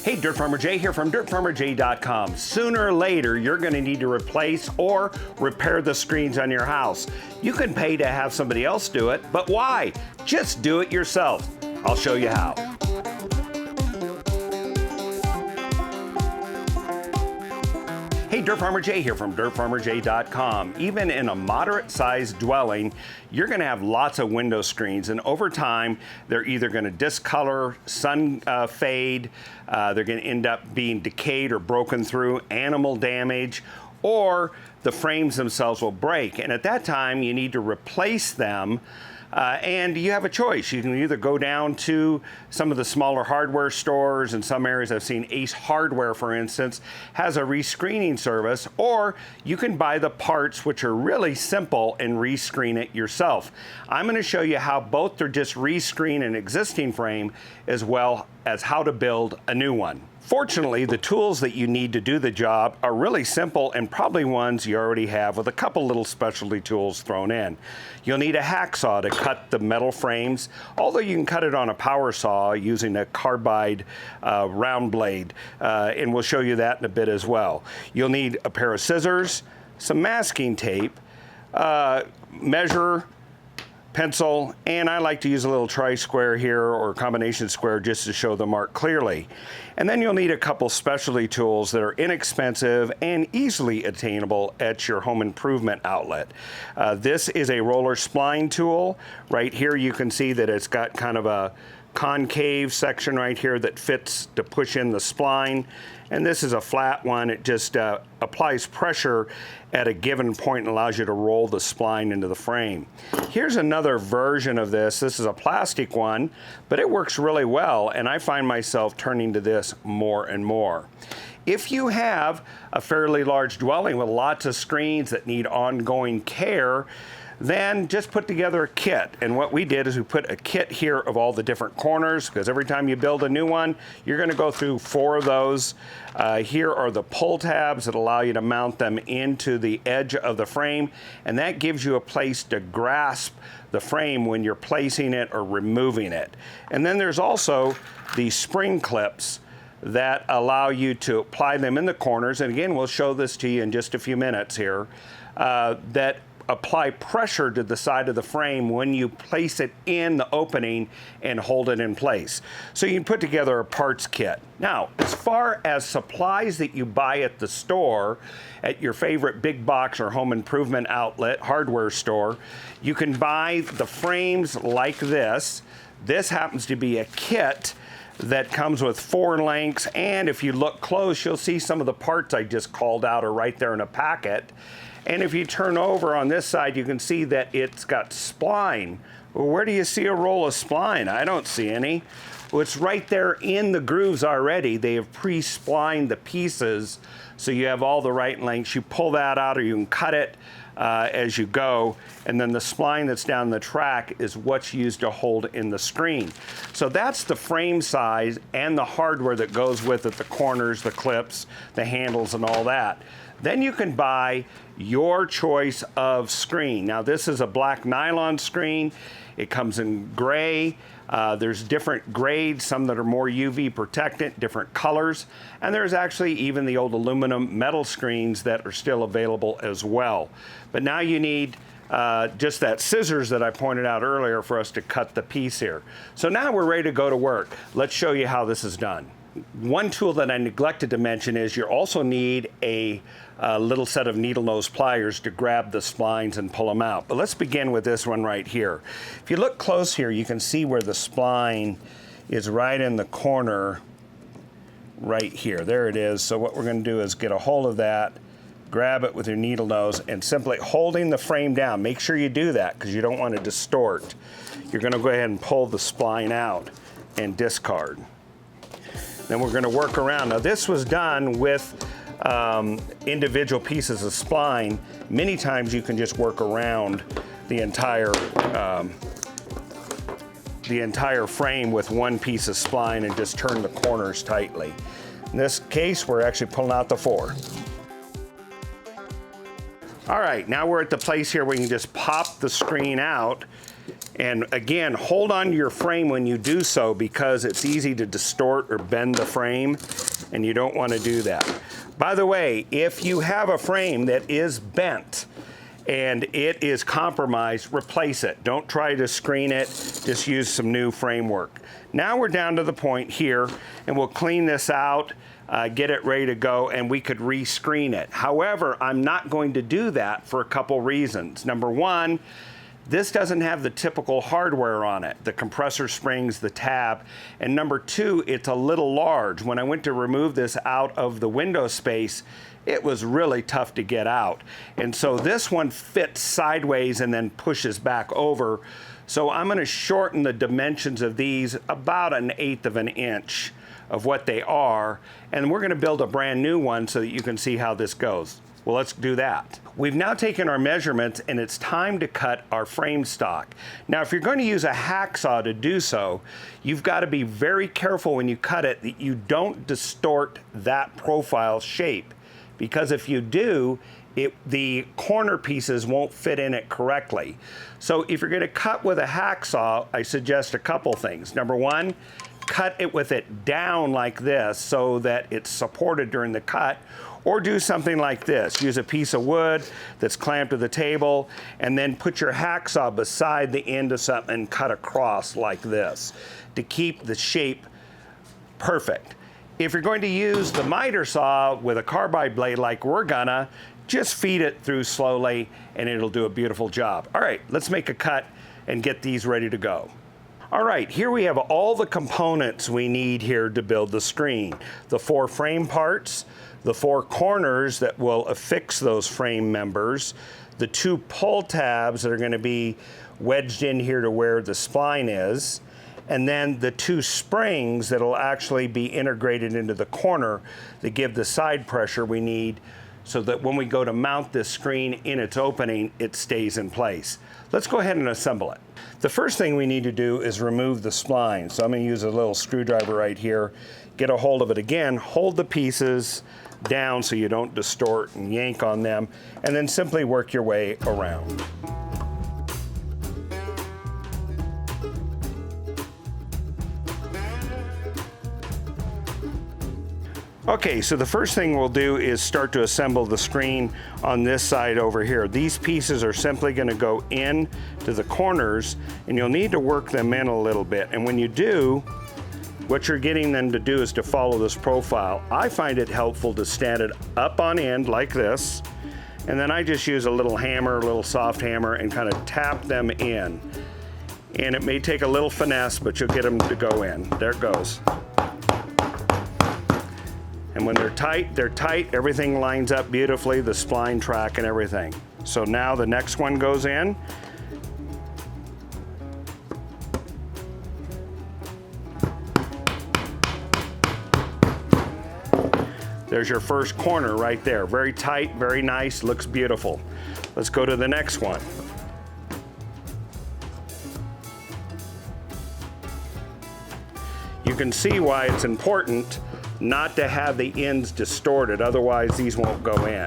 Hey, Dirt Farmer Jay here from dirtfarmerjay.com. Sooner or later, you're going to need to replace or repair the screens on your house. You can pay to have somebody else do it, but why? Just do it yourself. I'll show you how. Hey, Dirt Farmer Jay here from dirtfarmerjay.com. Even in a moderate-sized dwelling, you're going to have lots of window screens, and over time, they're either going to discolor, sun fade, they're going to end up being decayed or broken through, animal damage, or the frames themselves will break. And at that time, you need to replace them. And you have a choice. You can either go down to some of the smaller hardware stores. In some areas, I've seen Ace Hardware, for instance, has a rescreening service, or you can buy the parts, which are really simple, and rescreen it yourself. I'm going to show you how both to just rescreen an existing frame as well as how to build a new one. Fortunately, the tools that you need to do the job are really simple and probably ones you already have with a couple little specialty tools thrown in. You'll need a hacksaw to cut the metal frames, although you can cut it on a power saw using a carbide round blade, and we'll show you that in a bit as well. You'll need a pair of scissors, some masking tape, measure, pencil, and I like to use a little tri-square here or combination square just to show the mark clearly. And then you'll need a couple specialty tools that are inexpensive and easily attainable at your home improvement outlet. This is a roller spline tool. Right here you can see that it's got kind of a concave section right here that fits to push in the spline. And this is a flat one. It just applies pressure at a given point and allows you to roll the spline into the frame. Here's another version of this. This is a plastic one, but it works really well, and I find myself turning to this more and more. If you have a fairly large dwelling with lots of screens that need ongoing care, then just put together a kit. And what we did is we put a kit here of all the different corners, because every time you build a new one, you're going to go through 4 of those. Here are the pull tabs that allow you to mount them into the edge of the frame, and that gives you a place to grasp the frame when you're placing it or removing it. And then there's also the spring clips that allow you to apply them in the corners, and again, we'll show this to you in just a few minutes here, that apply pressure to the side of the frame when you place it in the opening and hold it in place. So you can put together a parts kit. Now, as far as supplies that you buy at the store, at your favorite big box or home improvement outlet, hardware store, you can buy the frames like this. This happens to be a kit that comes with 4 lengths, and if you look close, you'll see some of the parts I just called out are right there in a packet. And if you turn over on this side, you can see that it's got spline. Well, where do you see a roll of spline? I don't see any. Well, it's right there in the grooves already. They have pre-splined the pieces, so you have all the right lengths. You pull that out, or you can cut it as you go, and then the spline that's down the track is what's used to hold in the screen. So that's the frame size and the hardware that goes with it, the corners, the clips, the handles, and all that. Then you can buy your choice of screen. Now, this is a black nylon screen. It comes in gray. There's different grades, some that are more UV protectant, different colors, and there's actually even the old aluminum metal screens that are still available as well. But now you need just that scissors that I pointed out earlier for us to cut the piece here. So now we're ready to go to work. Let's show you how this is done. One tool that I neglected to mention is you also need a little set of needle nose pliers to grab the splines and pull them out. But let's begin with this one right here. If you look close here, you can see where the spline is right in the corner right here. There it is. So what we're going to do is get a hold of that, grab it with your needle nose, and simply holding the frame down. Make sure you do that because you don't want to distort. You're going to go ahead and pull the spline out and discard. Then we're going to work around. Now, this was done with individual pieces of spline. Many times you can just work around the entire frame with one piece of spline and just turn the corners tightly. In this case, we're actually pulling out the 4. All right, now we're at the place here where you can just pop the screen out And again, hold on to your frame when you do so because it's easy to distort or bend the frame, and you don't want to do that. By the way, if you have a frame that is bent and it is compromised, replace it. Don't try to screen it, just use some new framework. Now we're down to the point here, and we'll clean this out, get it ready to go, and we could rescreen it. However, I'm not going to do that for a couple reasons. Number one, this doesn't have the typical hardware on it, the compressor springs, the tab. And number two, it's a little large. When I went to remove this out of the window space, it was really tough to get out. And so this one fits sideways and then pushes back over. So I'm gonna shorten the dimensions of these about 1/8 of an inch of what they are. And we're gonna build a brand new one so that you can see how this goes. Well, let's do that. We've now taken our measurements and it's time to cut our frame stock. Now, if you're going to use a hacksaw to do so, you've got to be very careful when you cut it that you don't distort that profile shape, because if you do, the corner pieces won't fit in it correctly. So if you're going to cut with a hacksaw, I suggest a couple things. Number one, cut it with it down like this so that it's supported during the cut. Or do something like this. Use a piece of wood that's clamped to the table and then put your hacksaw beside the end of something and cut across like this to keep the shape perfect. If you're going to use the miter saw with a carbide blade like we're gonna, just feed it through slowly and it'll do a beautiful job. All right, let's make a cut and get these ready to go. All right, here we have all the components we need here to build the screen. The 4 frame parts, the 4 corners that will affix those frame members, the 2 pull tabs that are going to be wedged in here to where the spline is, and then the 2 springs that will actually be integrated into the corner that give the side pressure we need so that when we go to mount this screen in its opening, it stays in place. Let's go ahead and assemble it. The first thing we need to do is remove the spline. So I'm going to use a little screwdriver right here, get a hold of it again, hold the pieces down so you don't distort and yank on them, and then simply work your way around. Okay, so the first thing we'll do is start to assemble the screen on this side over here. These pieces are simply going to go in to the corners, and you'll need to work them in a little bit. And when you do, what you're getting them to do is to follow this profile. I find it helpful to stand it up on end like this, and then I just use a little hammer, a little soft hammer, and kind of tap them in. And it may take a little finesse, but you'll get them to go in. There it goes. And when they're tight, everything lines up beautifully, the spline track and everything. So now the next one goes in. There's your first corner right there. Very tight, very nice, looks beautiful. Let's go to the next one. You can see why it's important not to have the ends distorted, otherwise these won't go in.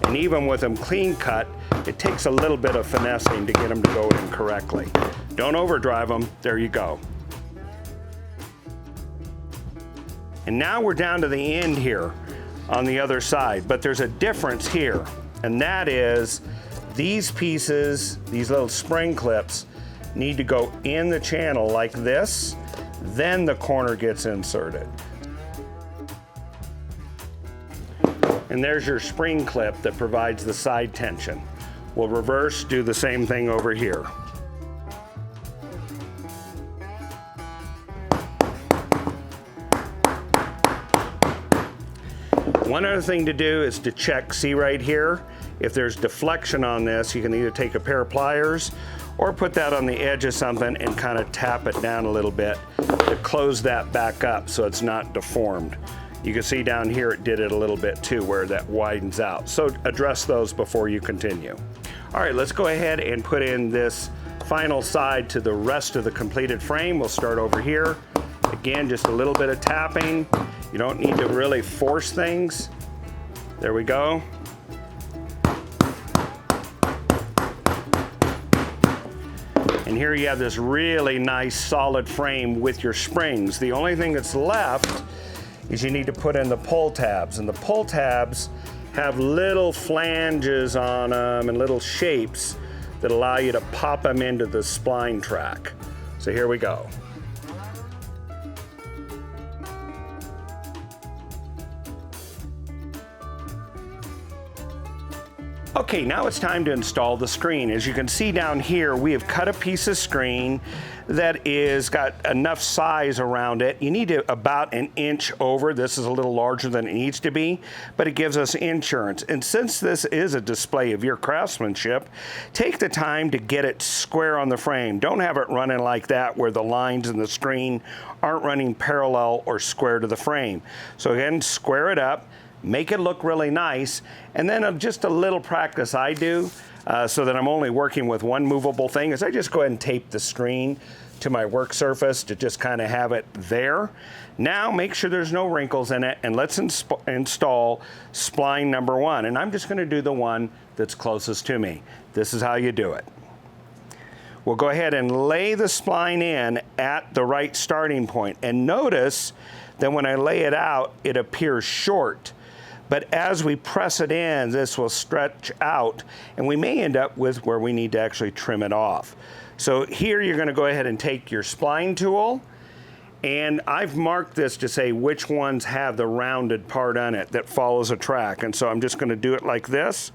And even with them clean cut, it takes a little bit of finessing to get them to go in correctly. Don't overdrive them, there you go. And now we're down to the end here on the other side, but there's a difference here, and that is these pieces, these little spring clips, need to go in the channel like this, then the corner gets inserted. And there's your spring clip that provides the side tension. We'll reverse, do the same thing over here. One other thing to do is to check, see right here, if there's deflection on this, you can either take a pair of pliers or put that on the edge of something and kind of tap it down a little bit to close that back up so it's not deformed. You can see down here it did it a little bit too, where that widens out. So address those before you continue. All right, let's go ahead and put in this final side to the rest of the completed frame. We'll start over here. Again, just a little bit of tapping. You don't need to really force things. There we go. And here you have this really nice solid frame with your springs. The only thing that's left is you need to put in the pull tabs. And the pull tabs have little flanges on them and little shapes that allow you to pop them into the spline track. So here we go. Okay, now it's time to install the screen. As you can see down here, we have cut a piece of screen that is got enough size around it. You need to about an inch over. This is a little larger than it needs to be, but it gives us insurance. And since this is a display of your craftsmanship, take the time to get it square on the frame. Don't have it running like that where the lines in the screen aren't running parallel or square to the frame. So again, square it up, make it look really nice, and then just a little practice I do so that I'm only working with one movable thing is I just go ahead and tape the screen to my work surface to just kind of have it there. Now make sure there's no wrinkles in it, and let's install spline number 1. And I'm just going to do the one that's closest to me. This is how you do it. We'll go ahead and lay the spline in at the right starting point. And notice that when I lay it out, it appears short. But as we press it in, this will stretch out, and we may end up with where we need to actually trim it off. So here you're going to go ahead and take your spline tool, and I've marked this to say which ones have the rounded part on it that follows a track. And so I'm just going to do it like this,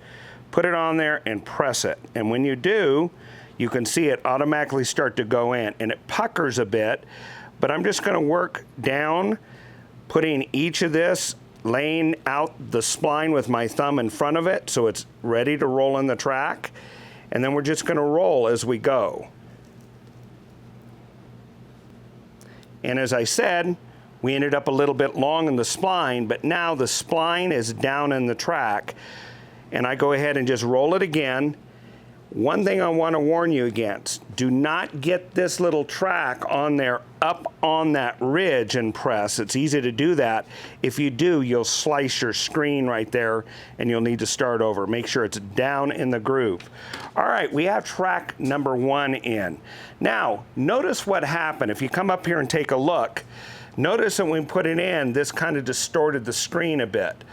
put it on there and press it. And when you do, you can see it automatically start to go in, and it puckers a bit, but I'm just going to work down, putting each of this, laying out the spline with my thumb in front of it so it's ready to roll in the track. And then we're just going to roll as we go. And as I said, we ended up a little bit long in the spline, but now the spline is down in the track. And I go ahead and just roll it again. One thing I want to warn you against, do not get this little track on there up on that ridge and press. It's easy to do that. If you do, you'll slice your screen right there and you'll need to start over. Make sure it's down in the groove. All right, we have track number 1 in. Now, notice what happened. If you come up here and take a look, notice that when we put it in, this kind of distorted the screen a bit.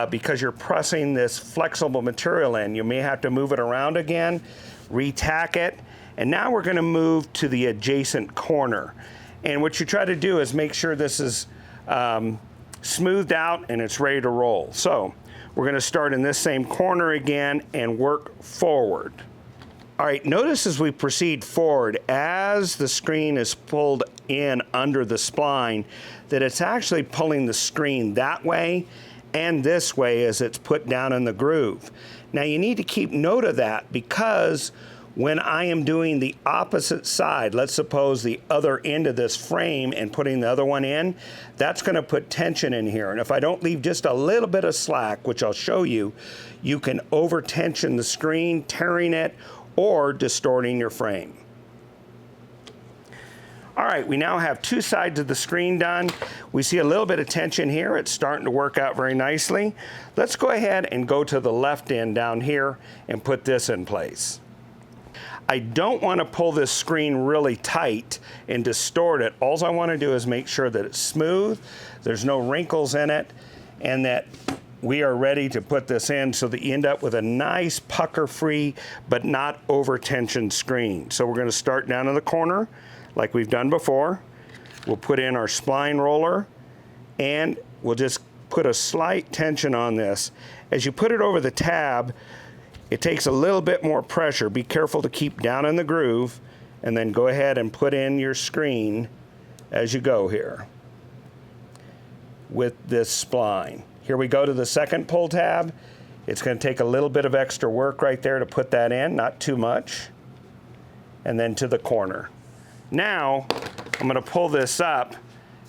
Because you're pressing this flexible material in. You may have to move it around again, re-tack it, and now we're going to move to the adjacent corner. And what you try to do is make sure this is smoothed out and it's ready to roll. So we're going to start in this same corner again and work forward. All right, notice as we proceed forward, as the screen is pulled in under the spline, that it's actually pulling the screen that way and this way as it's put down in the groove. Now you need to keep note of that, because when I am doing the opposite side, let's suppose the other end of this frame and putting the other one in, that's going to put tension in here. And if I don't leave just a little bit of slack, which I'll show you, you can over tension the screen, tearing it or distorting your frame. All right, we now have 2 sides of the screen done. We see a little bit of tension here. It's starting to work out very nicely. Let's go ahead and go to the left end down here and put this in place. I don't want to pull this screen really tight and distort it. All I want to do is make sure that it's smooth, there's no wrinkles in it, and that we are ready to put this in so that you end up with a nice pucker-free but not over-tensioned screen. So we're going to start down in the corner like we've done before. We'll put in our spline roller, and we'll just put a slight tension on this. As you put it over the tab, it takes a little bit more pressure. Be careful to keep down in the groove, and then go ahead and put in your screen as you go here with this spline. Here we go to the second pull tab. It's going to take a little bit of extra work right there to put that in, not too much. And then to the corner. Now, I'm going to pull this up,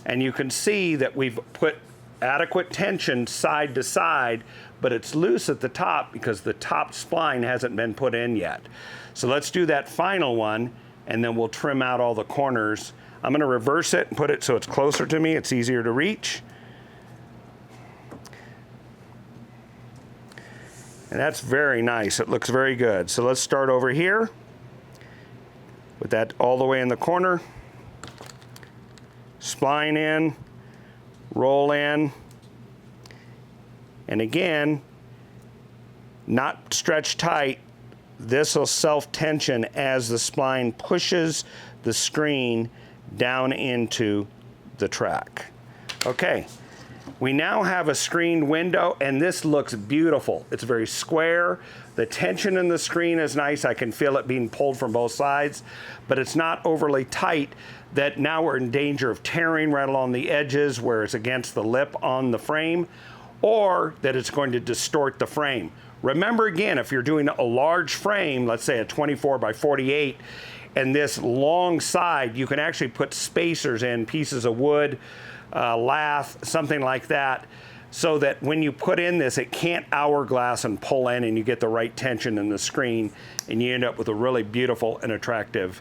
and you can see that we've put adequate tension side to side, but it's loose at the top because the top spline hasn't been put in yet. So let's do that final one, and then we'll trim out all the corners. I'm going to reverse it and put it so it's closer to me. It's easier to reach. And that's very nice. It looks very good. So let's start over here Put that all the way in the corner. Spline in, roll in, and again, not stretch tight. This will self-tension as the spline pushes the screen down into the track. Okay, we now have a screened window, and this looks beautiful. It's very square. The tension in the screen is nice. I can feel it being pulled from both sides, but it's not overly tight that now we're in danger of tearing right along the edges where it's against the lip on the frame, or that it's going to distort the frame. Remember again, if you're doing a large frame, let's say a 24 by 48, and this long side, you can actually put spacers in, pieces of wood, lath, something like that, so that when you put in this, it can't hourglass and pull in, and you get the right tension in the screen, and you end up with a really beautiful and attractive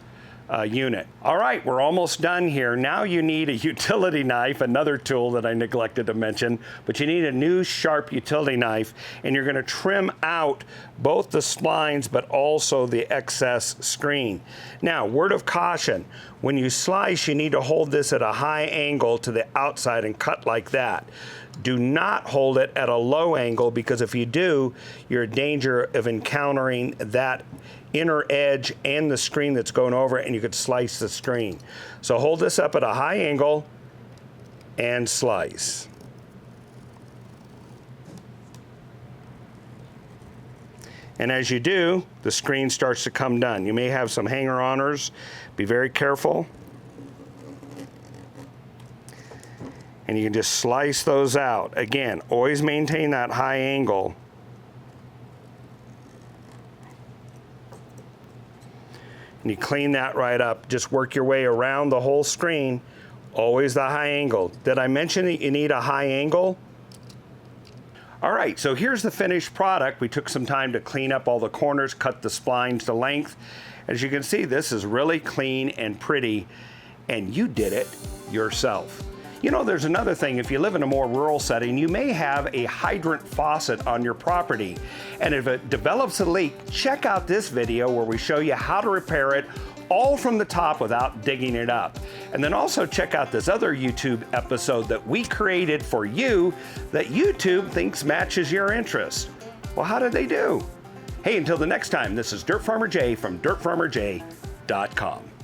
unit. All right, we're almost done here. Now you need a utility knife, another tool that I neglected to mention, but you need a new sharp utility knife, and you're going to trim out both the splines but also the excess screen. Now, word of caution, when you slice, you need to hold this at a high angle to the outside and cut like that. Do not hold it at a low angle, because if you do, you're in danger of encountering that inner edge and the screen that's going over it, and you could slice the screen. So hold this up at a high angle and slice. And as you do, the screen starts to come down. You may have some hanger-oners. Be very careful. And you can just slice those out. Again, always maintain that high angle. And you clean that right up. Just work your way around the whole screen. Always the high angle. Did I mention that you need a high angle? All right, so here's the finished product. We took some time to clean up all the corners, cut the splines to length. As you can see, this is really clean and pretty, and you did it yourself. You know, there's another thing. If you live in a more rural setting, you may have a hydrant faucet on your property. And if it develops a leak, check out this video where we show you how to repair it all from the top without digging it up. And then also check out this other YouTube episode that we created for you that YouTube thinks matches your interest. Well, how did they do? Hey, until the next time, this is Dirt Farmer Jay from dirtfarmerjay.com.